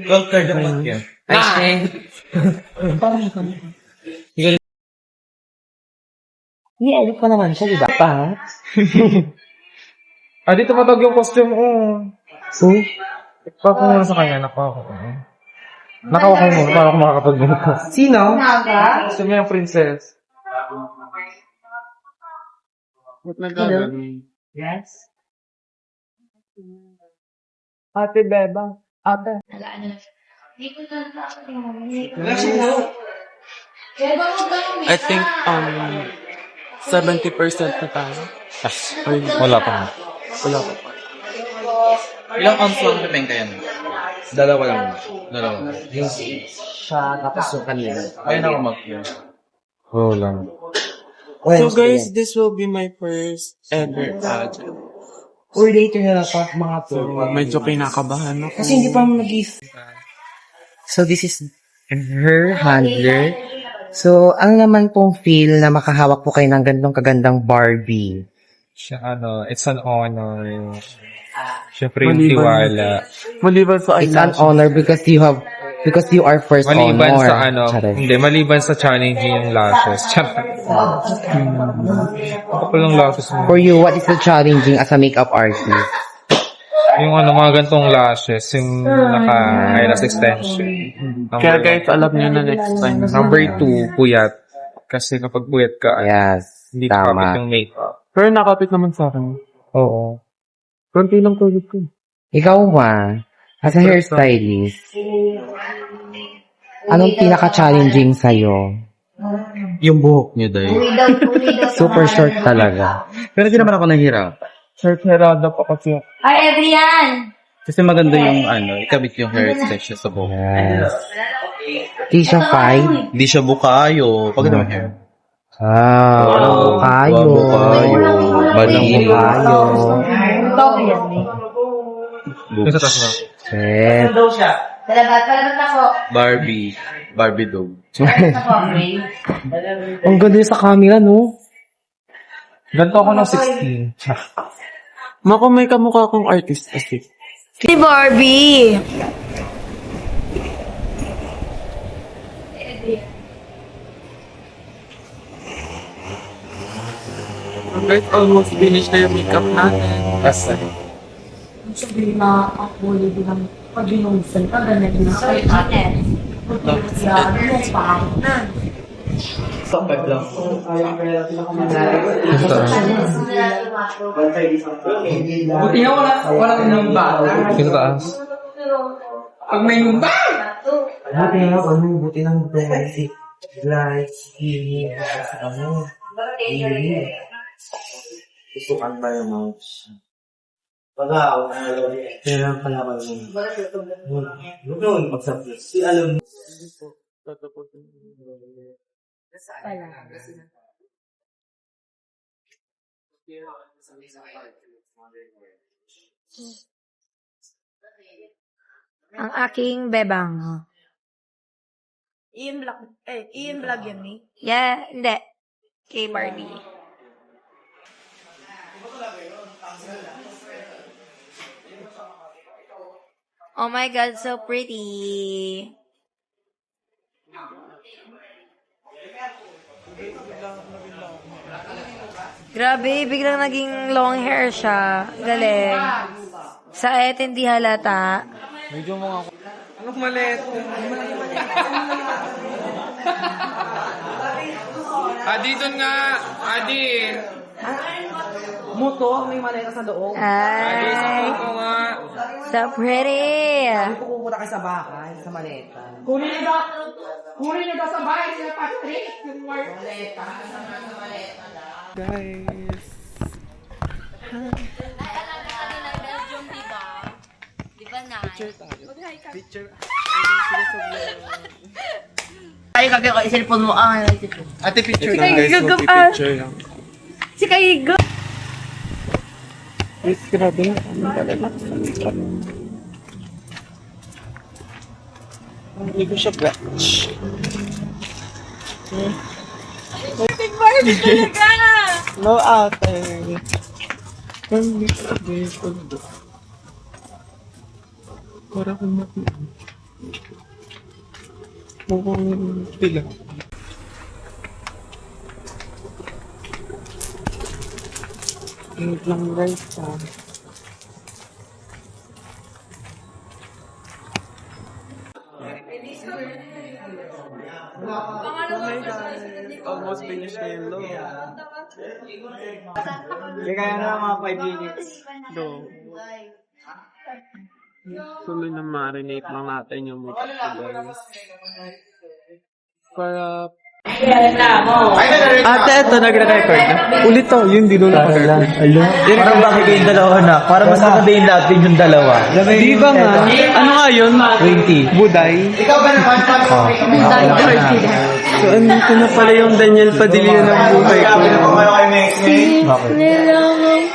Gold card naman yan. Ay, Ano pa naman siya, di ba? Pa? dito matag yung costume ko. So, Nakakuha ko muna sa kanya, nakakuha ko. Nakakuha ko muna para ako makakapag-ganito. sino? Gusto niya yung princess. Ba't nagagano? Yes. Ate Beba. Ate. I think 70% na tayo. Wala pa. Wala pa. Ilang ounce lang pipeng kaya nun? Dalawa lang. Dalawa. Yung siya, tapos yung kanina. Ayun ako mag-yun. Oo lang. So guys, this will be my first ever pageant. Or later na lang pa, mga to. Medyo kinakabahan ako. Kasi hindi pa mag-if. So, this is her handler. So, ano naman pong feel na makahawak po kayo ng gandong kagandang Barbie? Siya, it's an honor. Siyempre yung tiwala. Maliban sa It's an honor because you are first Maliban honor. sa Charis. hindi, maliban sa challenging yung lashes. Ako pa lang lashes mo. For you, what is the challenging as a makeup artist? Yung mga gantong lashes, yung naka-iris extension. Kaya guys, alam nyo na next time. Number 2, puyat. Kasi kapag puyat ka, Yes, hindi kapit tama. yung makeup. Pero nakapit naman sa akin. Oo. Konti lang tulad ko. Ikaw ba, as a hairstylist, anong pinaka-challenging sa'yo? Yung buhok niyo, Day. Super short talaga. Pero di naman ako nahirap. Sir, herada pa kasi. Ay, Adrian! Kasi maganda yung ikabit yung hair extension sa buhok. Yes. Di siya fine? Hindi siya bukayo. Pag naman hair. Walang bukayo. Mali. Bukayo. Yung sa taas na. Shit. Palabat ako. Barbie dog. Ang ganda sa camera, no? Ganto ako ng 16. Mako may kamukha kong artist kasi. Si Barbie! Guys, almost finished na yung makeup natin. Sabi na ako, hindi lang pag-inusan ka, ganun na kayo. Ano, pangit na. Buti na wala nang bata. Yung sa taas. Pag may numba! Buti nang basic. Like, healing, Isukan ba yung mouse? Baga, kailangan pala ba yung noon, pagsapos. Si alam Ang aking bebang. Ian Vlog yan eh. Yeah, hindi. Kay Barbie. Oh my God, so pretty. Grabe, biglang naging long hair siya. Galing. Sa et, hindi halata. Medyo mga... Anong malit? Adi, doon nga! Adi! Moto, may maleta sa loob. Adi, sa Ay, ko nga! so pretty. Pupunta kayo sa bahay, sa maleta. Kunin nila sa bahay sila Patrick. Yung maleta. Guys. Ay, kagaya ko, cellphone mo. Ate, picture Ito lang. guys, picture lang. Si Kaigo. Guys, grabe na. Hindi ko siya batch. Barbie talaga! No, ate. Hindi ko guys. Para kung mati. Mukhang pila. Wait lang guys. Almost finished na yung low. Kaya na lang mga 5 minutes. Low. Tuloy na marinate lang natin yung makeup ko guys. Para... Ate, eto, nagre-record na. Ulit to, yun din ulit. Parang bakit kayong dalawa na? Para mas maganda yung natin yung dalawa. Di ba nga? Ano nga yun? 20. Buday? So, andito na pala yung Daniel Padilla ng buhay ko.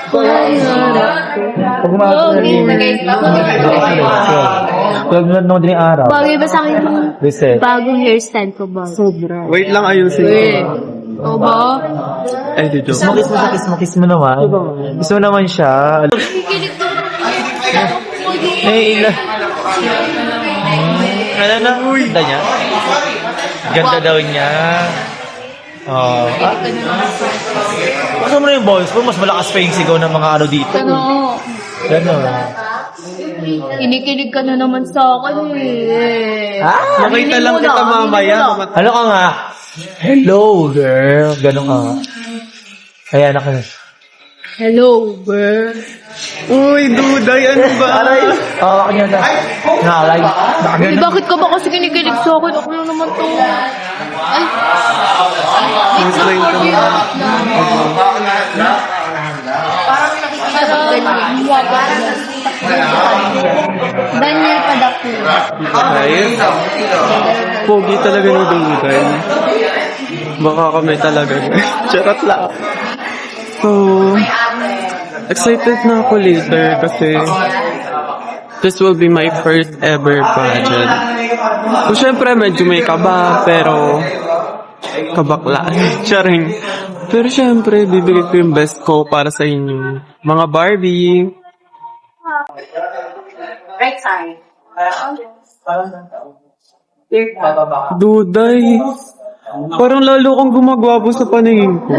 Pag Huwag mo nung din araw. Bagay ba sa akin yung Reset. bagong hairstyle ko ba? Sobra. Wait lang, ayusin ko. Oo ba? Ay, di joke. Kiss mo naman. Gusto mo naman siya. Eh, ano na? Ganda niya? Ganda daw niya. Oh. Gusto mo na yung boys mo? Mas malakas pa yung sigaw ng mga ano dito. Gano'n. Kinikilig ka na naman sa akin eh. Nakita lang kita mamaya. Ano ka nga? Hello, girl. Gano'n ka nga. Kaya na ka. Hello, girl. Uy, duday, ano ba? Aray! Oo, kanya na. Nalay. Eh, bakit ka ba kasi kinikilig sa akin? Ako lang naman to. Ay. Explain ko na. Daniel Padakpo. Ay, pogi talaga ni duday. Baka kami talaga. Charot lang. So, excited na ako later kasi this will be my first ever pageant. So, syempre, medyo may kaba, pero kabakla. Charing. Pero syempre, bibigay ko yung best ko para sa inyo. Mga Barbie. Right side. Duday. Parang lalo kang gumagwapo sa paningin ko.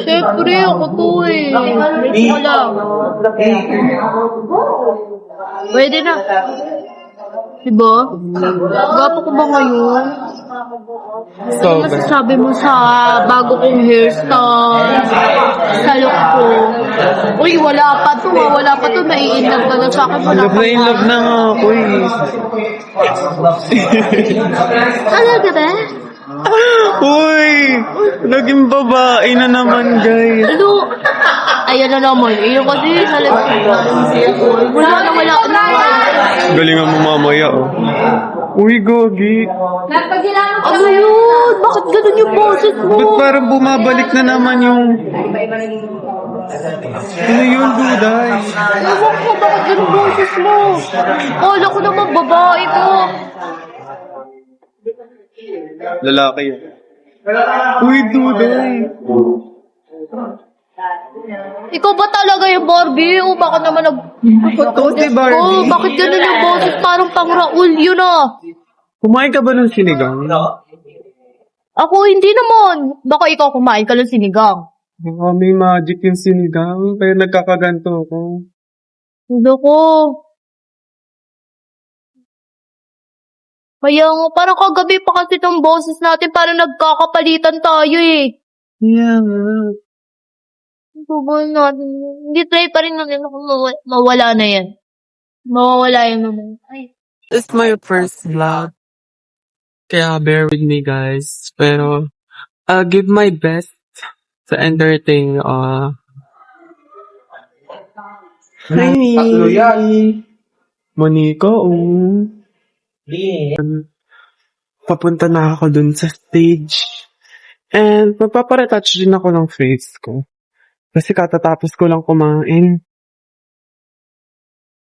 Siyempre, ako to eh. Wala. Pwede na. Diba? Gwapo ko ba ngayon? Ano masasabi mo sa bago kong hairstyle? Sa look ko? Uy, wala pa to. Wala pa to. Nai-inlove ka na sa akin. Wala Love pa na in love na nga ako eh. Talaga ba? Uy! Naging babae na naman, guys. Ano? Ayan na naman. Iyon kasi sa lips. Wala na. Galingan mo mamaya, oh. Uy, Gogi. Ano yun? Bakit ganun yung boses mo? Ba't parang bumabalik na naman yung... Ano yun, Duday? Ewan ko, bakit ganun boses mo? Kala ko naman babae ko. Lalaki yun. Uy, Duday. Ikaw ba talaga yung Barbie? O baka naman Ito si Barbie. Oh, bakit ganun yung boses? Parang pang Raul yun ah. Kumain ka ba ng sinigang? Ako hindi naman. Baka ikaw kumain ka ng sinigang. Baka may magic yung sinigang, kaya nagkakaganto ko. Hindi ko. Kaya nga, parang kagabi pa kasi ng boses natin, parang nagkakapalitan tayo eh. Yeah nga. Tubuhin natin. Hindi try pa rin natin ako mawala na yan. Mawawala yan naman. Ay. This is my first vlog. Kaya bear with me, guys. Pero, I'll give my best to entertain you all. Hi! Monica, papunta na ako dun sa stage. And magpaparetouch din ako ng face ko. Kasi katatapos ko lang kumain.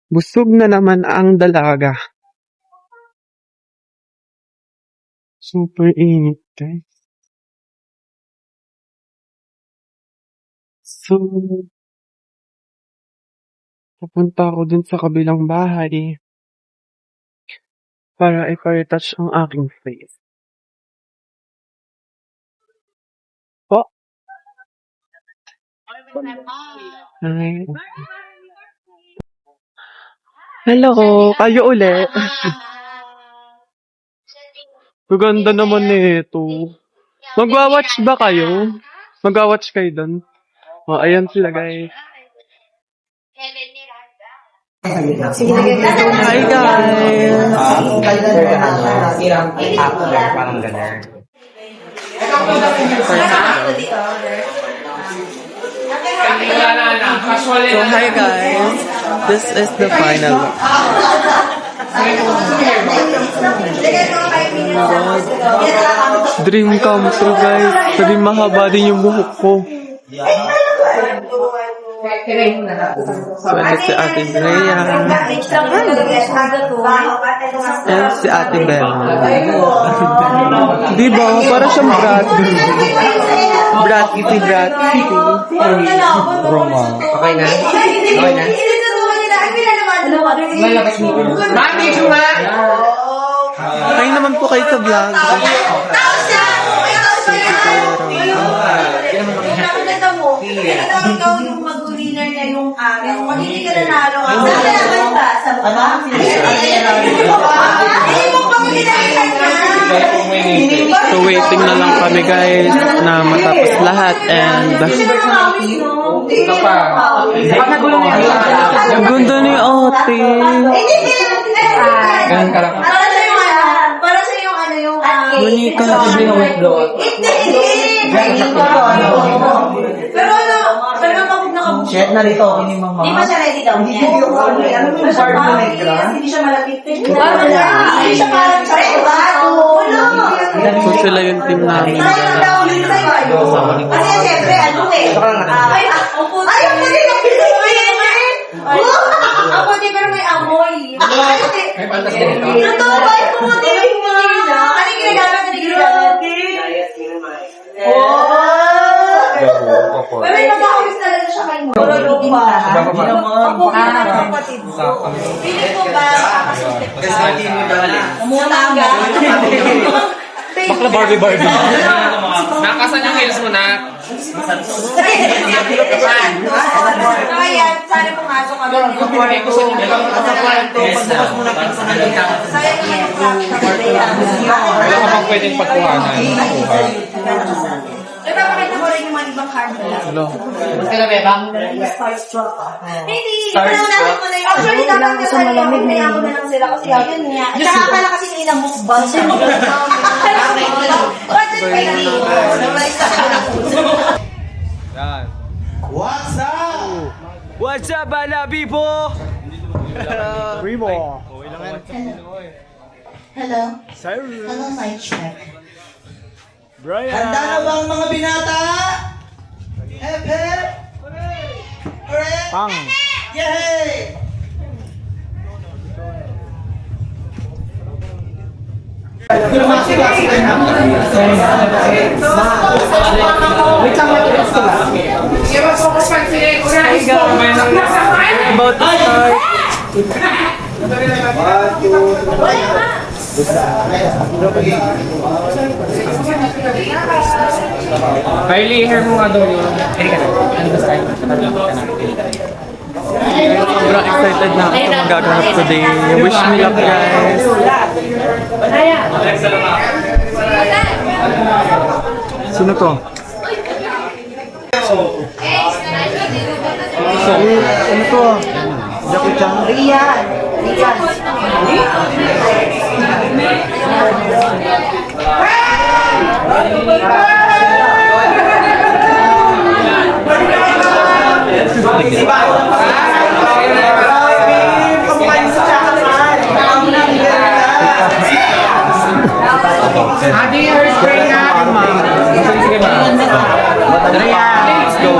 Busog na naman ang dalaga. Super init, guys. So, papunta ako dun sa kabilang bahay. para i-retouch ang aking face. Po? Hi. Hello, kayo ulit. Gaganda naman nito. Magwa-watch ba kayo? Magwa-watch kayo doon? Oh, ayan sila guys. Hi guys! Parang ganun. So hi guys! This is the final look. Dream come true guys. Sabi mahaba din yung buhok ko. So, ito si Ate Brea. And si Ate Bella. Diba? Para siyang Brad. Brad Kitty, Brad Kitty. Roma. Okay na? Okay na? Kayo naman po kayo sa vlog. Ikaw yung mag-winner na yung araw. Pag hindi ka nanalo, nalaman ba sa mukha? So waiting na lang kami guys na matapos lahat and ang ganda ni ate. Ganun ka lang. Para sa yung ano yung Manika. Pero ano, pero nakabuk. Shit na rito, ini mama. Di ba siya ready daw niya? Hindi siya malapit. Hindi siya parang So sila yung team namin. Kasi siyempre, ano ay, ang puti ang puti pero may amoy. Totoo ba yung puti? Ano yung ginagamit? Ano yung ginagamit? Pero may nag-aawis talaga siya kay mo. Hindi ba? Kapatid ko. Pili ko ba? Umutanga. Bakla Barbie. Nakasan yung heels mo na. Kaya, sana pumasok ka doon. Sayang naman yung Wala ka bang pwedeng pagkuhanan? Napapakita ko rin yung mga ibang card nila. Starstruck. Hindi, naman ko na yun. Actually, dapat ka sa malamig na ako na lang sila kasi yun niya. Tsaka akala kasi nila mukbang. Bakit pwede? Yan. What's up, bala people? Primo. Hello. Hello, my check. Handa na bang mga binata? Hep hep! Hooray! Pang. Yay! About to start. Kylie, hair mo nga daw yun. Sobrang excited na ako sa magaganap today. Wish me luck guys. Sino to? Ano to? Jackie Chan? Rian. Adi, hairspray natin, ma'am. Sige, ma'am. Let's go.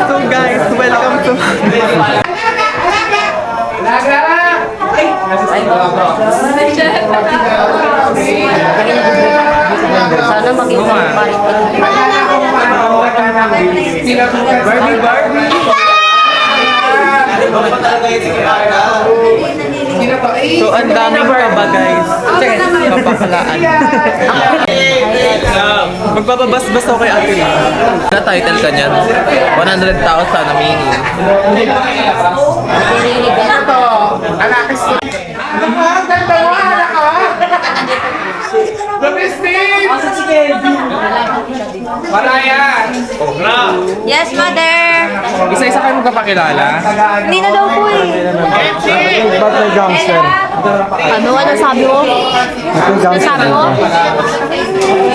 So guys, welcome to Sana maging So, ang daming ka ba, guys? Papakalaan. Magpapabas-bas ako kay Ate Lee. Na-title ka niyan. 100,000 na mini. Yes, mother! Isa-isa kayo magpapakilala. Hindi na daw po eh. Ba't may gangster? Ano sabi mo? Ano sabi mo?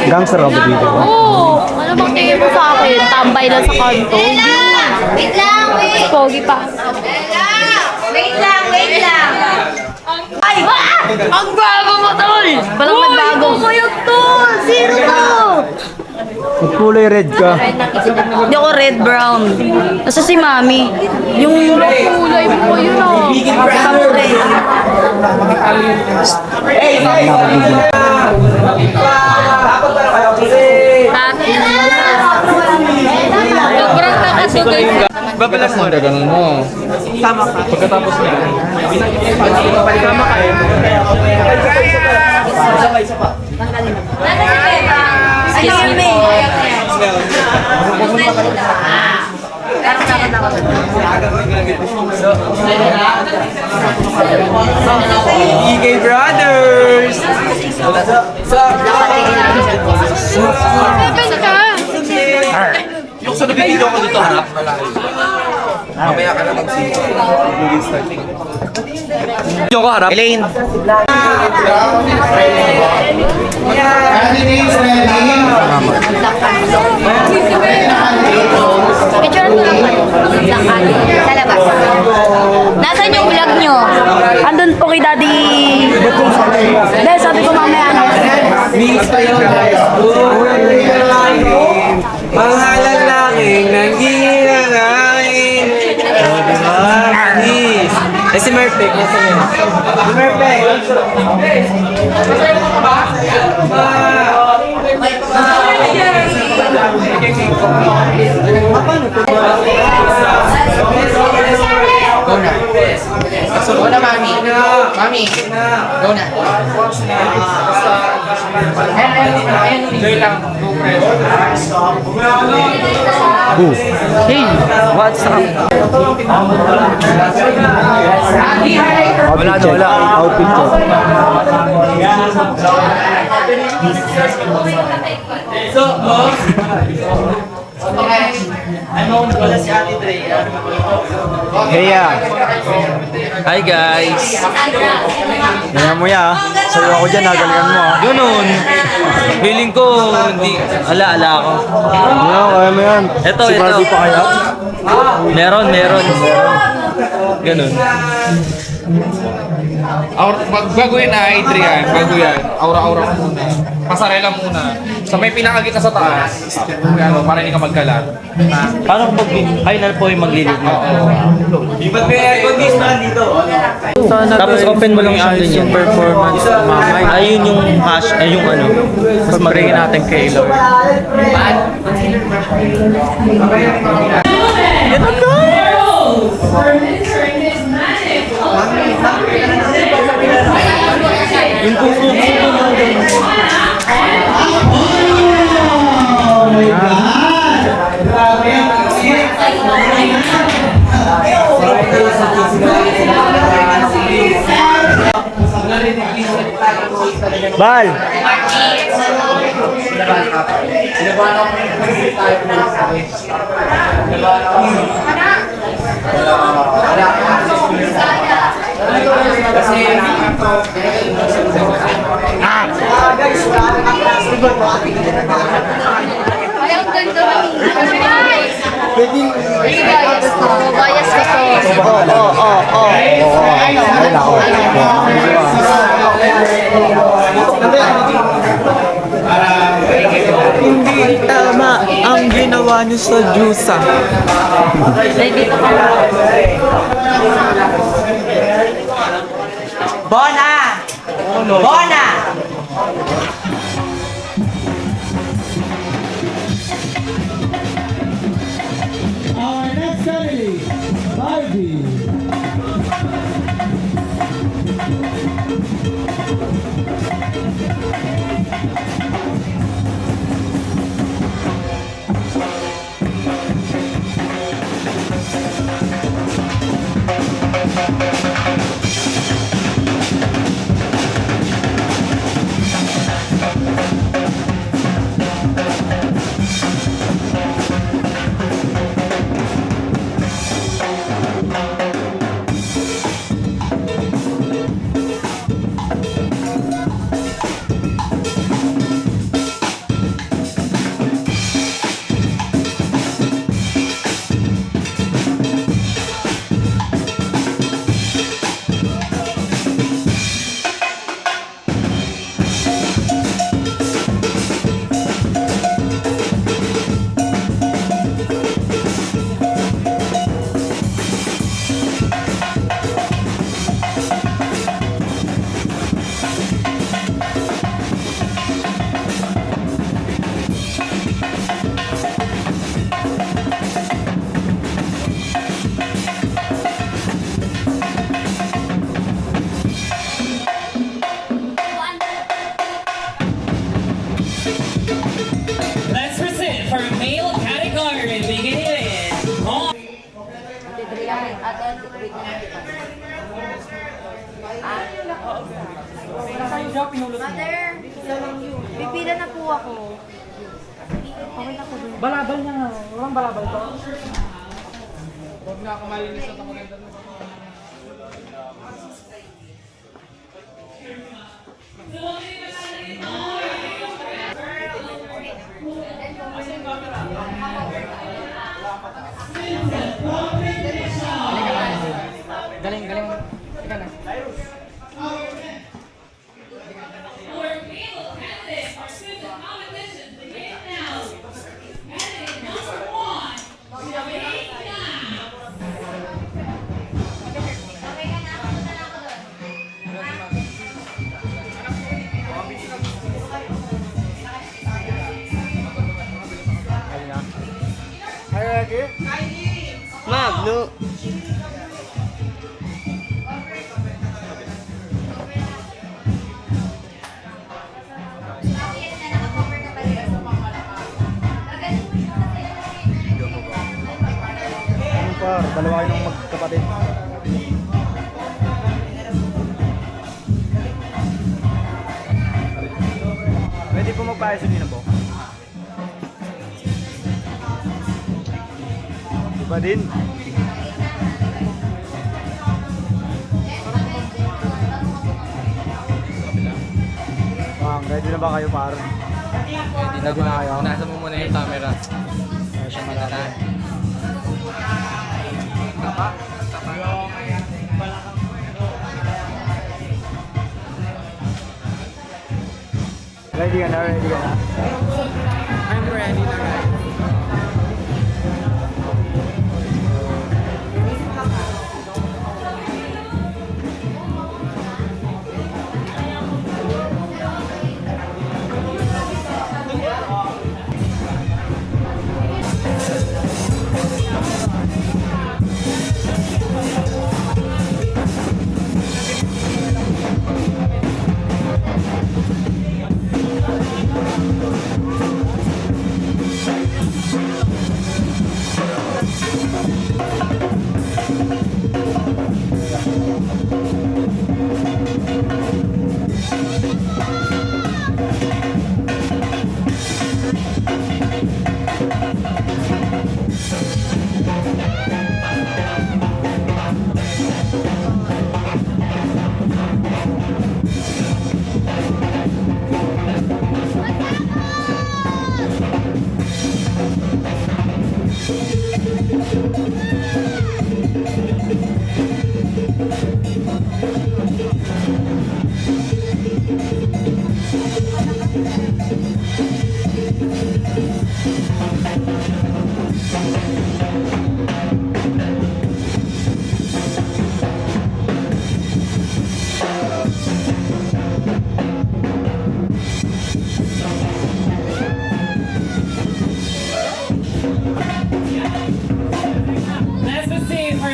Gangster ako dito. Oo! Ano bang tingin mo sa akin? Tambay lang sa kanto? Wait lang, wait. Pogi pa. Wait lang. Ay! Ang bago mo, tol! Walang nagbago. Uy! to! Sino to? Kulay red ka. Hindi ako red brown. Nasa si Mami. Yung kulay mo yun oh. Isang red. Sobrang nakasugay sa... Babalas mo. Ganun mo. Tama ka. Pagkatapos niya. Tama ka eh. Excuse me. EK Brothers! Yung sa nabibidyo ko dito harap. Mamaya ka na mag-sino. Video ko harap. Elaine! Picture mo lang sa labas. Nasaan yung vlog nyo? Andun po kay Daddy. Hindi, sabi ko mamaya ano. Mga lalaking nanginangain. O, diba? Please. Eh, si Merpek. Nasaan yun? Si Merpek. Go na, Mami. Mami, go na. Hey, what's up? Wala na, wala. Outfit ko. Hey, hi guys. Ganyan mo ya. Sayo ako dyan, nagalingan mo. Ganun. Feeling ko, hindi, ala ako. Kaya mo yan. Ito. Pa kaya? Meron. Ganun. Bago yun Adrian, bago yan. Aura-aura muna. Pasarela muna. Sa may pinakagitna sa taas, ano, para hindi ka magkalat. Parang pag final po yung maglilig mo. Ba't may air conditioner dito? Tapos open mo lang siya din yan. Performance mamay. Ayun yung hash, ay yung ano. Mas Pag-pray natin kay Lord. Yung puso Bal! Ay, ang ganda bias ko to. Hindi tama ang ginawa niyo sa Jusa. Bona! Bona! Kennedy, Barbie. Let's present for male category. Beginning on. Mother, pipila na po ako. Okay na po dun. Balabal niya nga. Walang balabal to. Huwag na ako malinis sa maganda. Galing, galing. Teka na. Magno. Dalawa kayo ng magkapatid. Pwede po magpaayos din po. Iba din. Ready na ba kayo par? Ready na kayo. Nasa mo muna yung camera. Siya malaki. Tapa. Ready ka na, ready ka na. I'm ready na guys. Thank you. present for